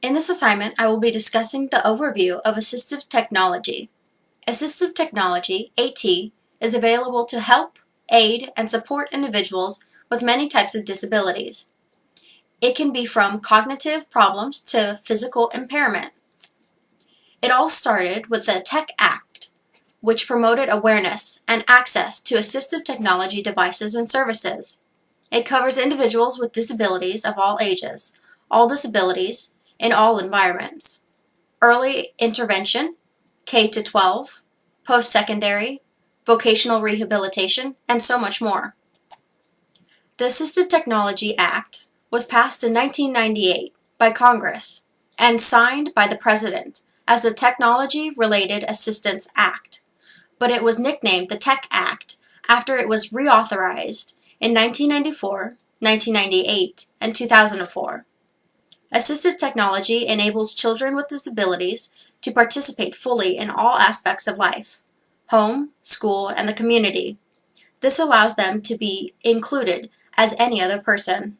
In this assignment, I will be discussing the overview of assistive technology. Assistive technology, AT, is available to help, aid, and support individuals with many types of disabilities. It can be from cognitive problems to physical impairment. It all started with the Tech Act, which promoted awareness and access to assistive technology devices and services. It covers individuals with disabilities of all ages, all disabilities, in all environments. Early intervention, K-12, post-secondary, vocational rehabilitation, and so much more. The Assistive Technology Act was passed in 1998 by Congress and signed by the President as the Technology-Related Assistance Act, but it was nicknamed the Tech Act after it was reauthorized in 1994, 1998, and 2004. Assistive technology enables children with disabilities to participate fully in all aspects of life, home, school, and the community. This allows them to be included as any other person.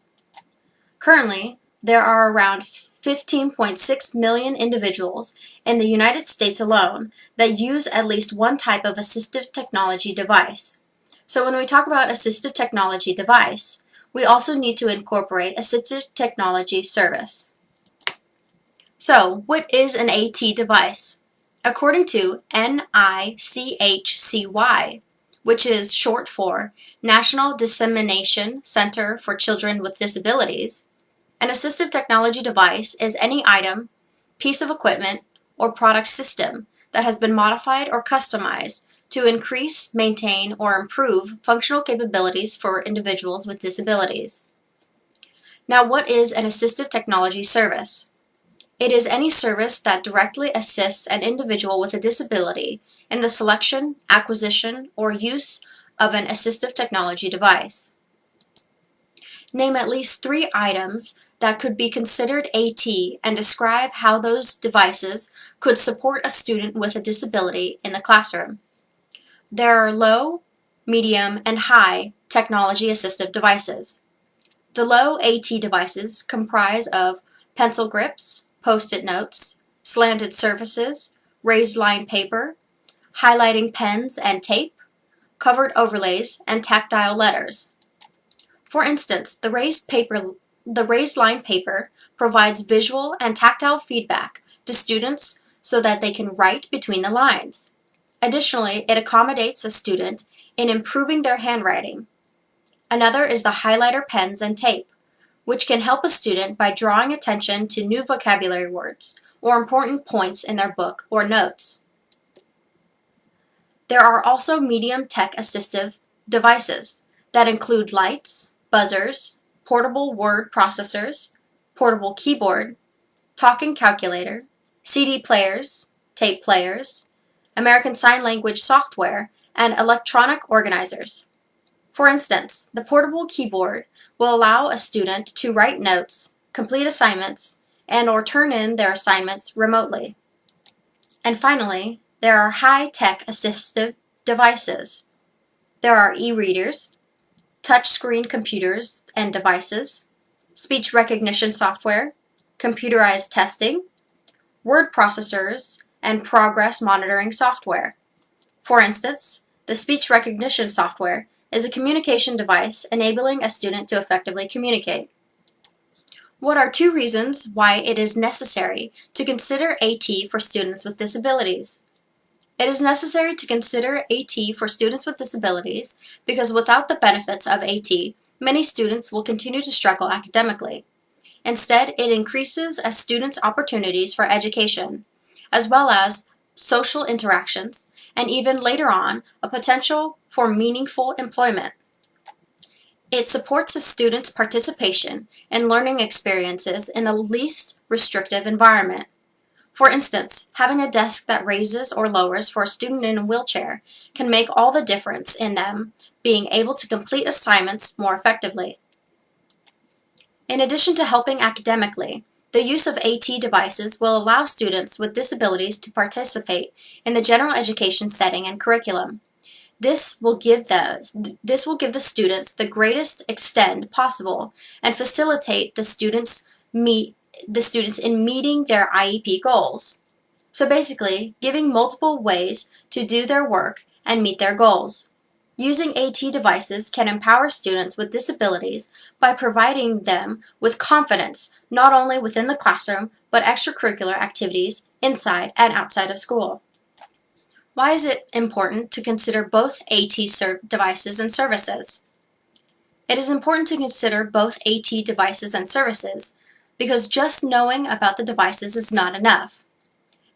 Currently, there are around 15.6 million individuals in the United States alone that use at least one type of assistive technology device. So when we talk about assistive technology device, we also need to incorporate assistive technology service. So, what is an AT device? According to NICHCY, which is short for National Dissemination Center for Children with Disabilities, an assistive technology device is any item, piece of equipment, or product system that has been modified or customized to increase, maintain, or improve functional capabilities for individuals with disabilities. Now, what is an assistive technology service? It is any service that directly assists an individual with a disability in the selection, acquisition, or use of an assistive technology device. Name at least 3 items that could be considered AT and describe how those devices could support a student with a disability in the classroom. There are low, medium, and high technology assistive devices. The low AT devices comprise of pencil grips, Post-it notes, slanted surfaces, raised line paper, highlighting pens and tape, covered overlays, and tactile letters. For instance, the raised line paper provides visual and tactile feedback to students so that they can write between the lines. Additionally, it accommodates a student in improving their handwriting. Another is the highlighter pens and tape, which can help a student by drawing attention to new vocabulary words or important points in their book or notes. There are also medium tech assistive devices that include lights, buzzers, portable word processors, portable keyboard, talking calculator, CD players, tape players, American Sign Language software, and electronic organizers. For instance, the portable keyboard will allow a student to write notes, complete assignments, and/or turn in their assignments remotely. And finally, there are high-tech assistive devices. There are e-readers, touchscreen computers and devices, speech recognition software, computerized testing, word processors, and progress monitoring software. For instance, the speech recognition software is a communication device enabling a student to effectively communicate. What are 2 reasons why it is necessary to consider AT for students with disabilities? It is necessary to consider AT for students with disabilities because without the benefits of AT, many students will continue to struggle academically. Instead, it increases a student's opportunities for education, as well as social interactions, and even later on, a potential for meaningful employment. It supports a student's participation in learning experiences in the least restrictive environment. For instance, having a desk that raises or lowers for a student in a wheelchair can make all the difference in them being able to complete assignments more effectively. In addition to helping academically, the use of AT devices will allow students with disabilities to participate in the general education setting and curriculum. This will give the students the greatest extent possible and facilitate the students meet the students in meeting their IEP goals. So basically, giving multiple ways to do their work and meet their goals. Using AT devices can empower students with disabilities by providing them with confidence, not only within the classroom, but extracurricular activities inside and outside of school. Why is it important to consider both AT devices and services? It is important to consider both AT devices and services because just knowing about the devices is not enough.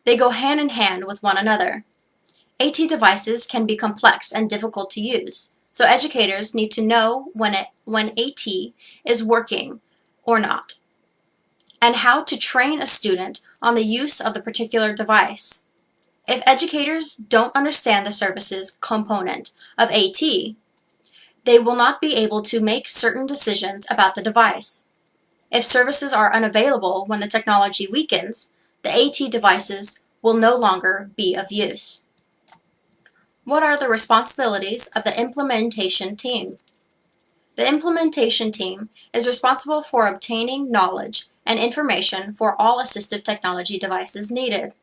They go hand in hand with one another. AT devices can be complex and difficult to use, so educators need to know when AT is working or not, and how to train a student on the use of the particular device. If educators don't understand the services component of AT, they will not be able to make certain decisions about the device. If services are unavailable when the technology weakens, the AT devices will no longer be of use. What are the responsibilities of the implementation team? The implementation team is responsible for obtaining knowledge and information for all assistive technology devices needed.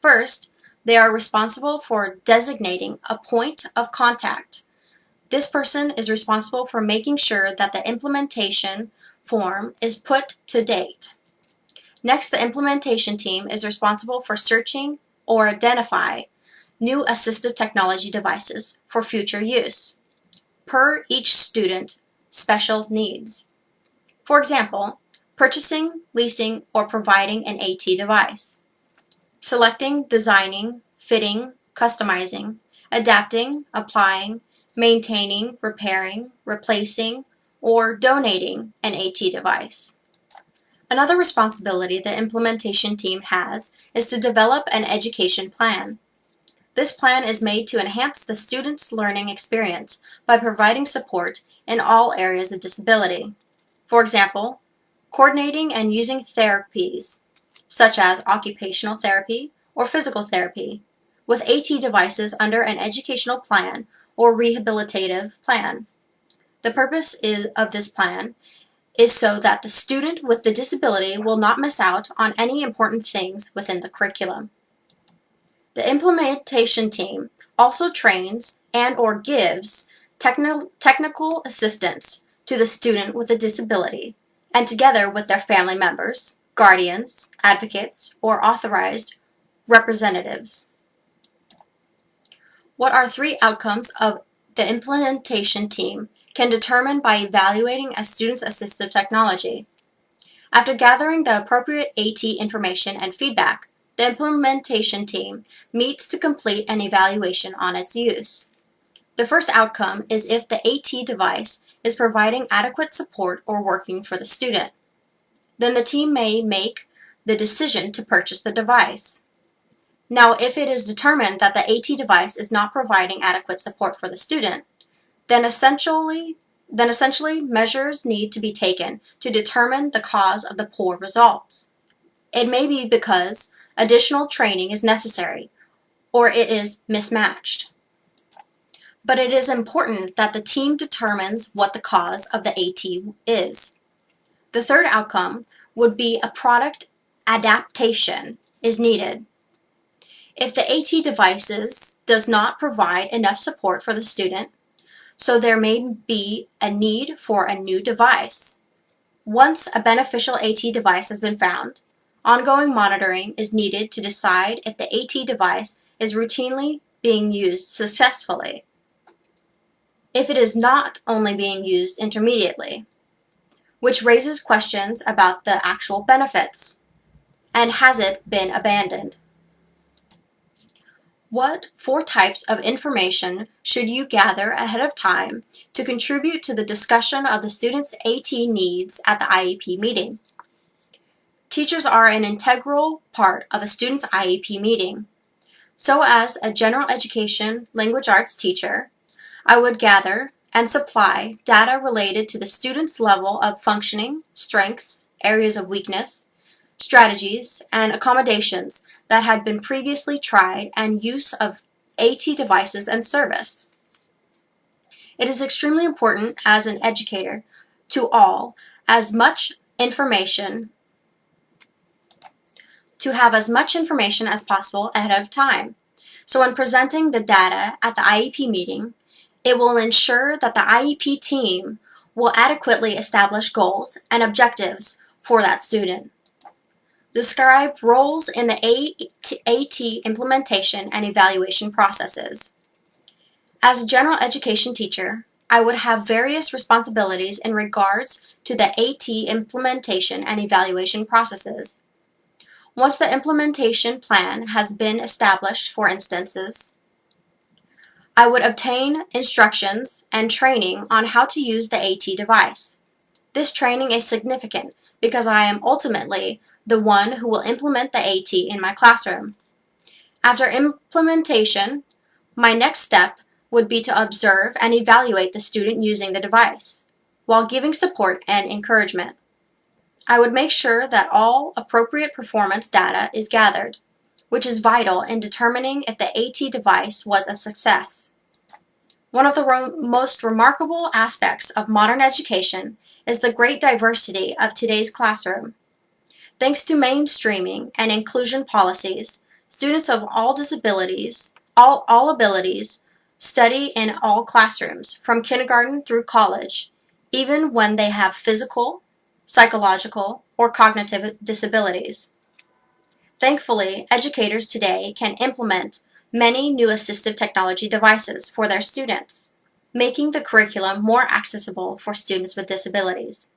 First, they are responsible for designating a point of contact. This person is responsible for making sure that the implementation form is put to date. Next, the implementation team is responsible for searching or identify new assistive technology devices for future use, per each student's special needs. For example, purchasing, leasing, or providing an AT device, selecting, designing, fitting, customizing, adapting, applying, maintaining, repairing, replacing, or donating an AT device. Another responsibility the implementation team has is to develop an education plan. This plan is made to enhance the student's learning experience by providing support in all areas of disability. For example, coordinating and using therapies, such as occupational therapy or physical therapy, with AT devices under an educational plan or rehabilitative plan. The purpose of this plan is so that the student with the disability will not miss out on any important things within the curriculum. The implementation team also trains and/or gives technical assistance to the student with a disability, and together with their family members, guardians, advocates, or authorized representatives. What are 3 outcomes of the implementation team can determine by evaluating a student's assistive technology? After gathering the appropriate AT information and feedback, the implementation team meets to complete an evaluation on its use. The first outcome is if the AT device is providing adequate support or working for the student. Then the team may make the decision to purchase the device. Now, if it is determined that the AT device is not providing adequate support for the student, then essentially measures need to be taken to determine the cause of the poor results. It may be because additional training is necessary, or it is mismatched. But it is important that the team determines what the cause of the AT is. The third outcome would be a product adaptation is needed. If the AT devices does not provide enough support for the student, so there may be a need for a new device. Once a beneficial AT device has been found, ongoing monitoring is needed to decide if the AT device is routinely being used successfully, if it is not only being used intermediately, which raises questions about the actual benefits, and has it been abandoned? What 4 types of information should you gather ahead of time to contribute to the discussion of the student's AT needs at the IEP meeting? Teachers are an integral part of a student's IEP meeting. So as a general education language arts teacher, I would gather and supply data related to the student's level of functioning, strengths, areas of weakness, strategies, and accommodations that had been previously tried, and use of AT devices and service. It is extremely important as an educator to all as much information to have as much information as possible ahead of time. So when presenting the data at the IEP meeting, it will ensure that the IEP team will adequately establish goals and objectives for that student. Describe roles in the AT implementation and evaluation processes. As a general education teacher, I would have various responsibilities in regards to the AT implementation and evaluation processes. Once the implementation plan has been established, for instances, I would obtain instructions and training on how to use the AT device. This training is significant because I am ultimately the one who will implement the AT in my classroom. After implementation, my next step would be to observe and evaluate the student using the device, while giving support and encouragement. I would make sure that all appropriate performance data is gathered, which is vital in determining if the AT device was a success. One of the most remarkable aspects of modern education is the great diversity of today's classroom. Thanks to mainstreaming and inclusion policies, students of all disabilities, all abilities, study in all classrooms, from kindergarten through college, even when they have physical, psychological, or cognitive disabilities. Thankfully, educators today can implement many new assistive technology devices for their students, making the curriculum more accessible for students with disabilities.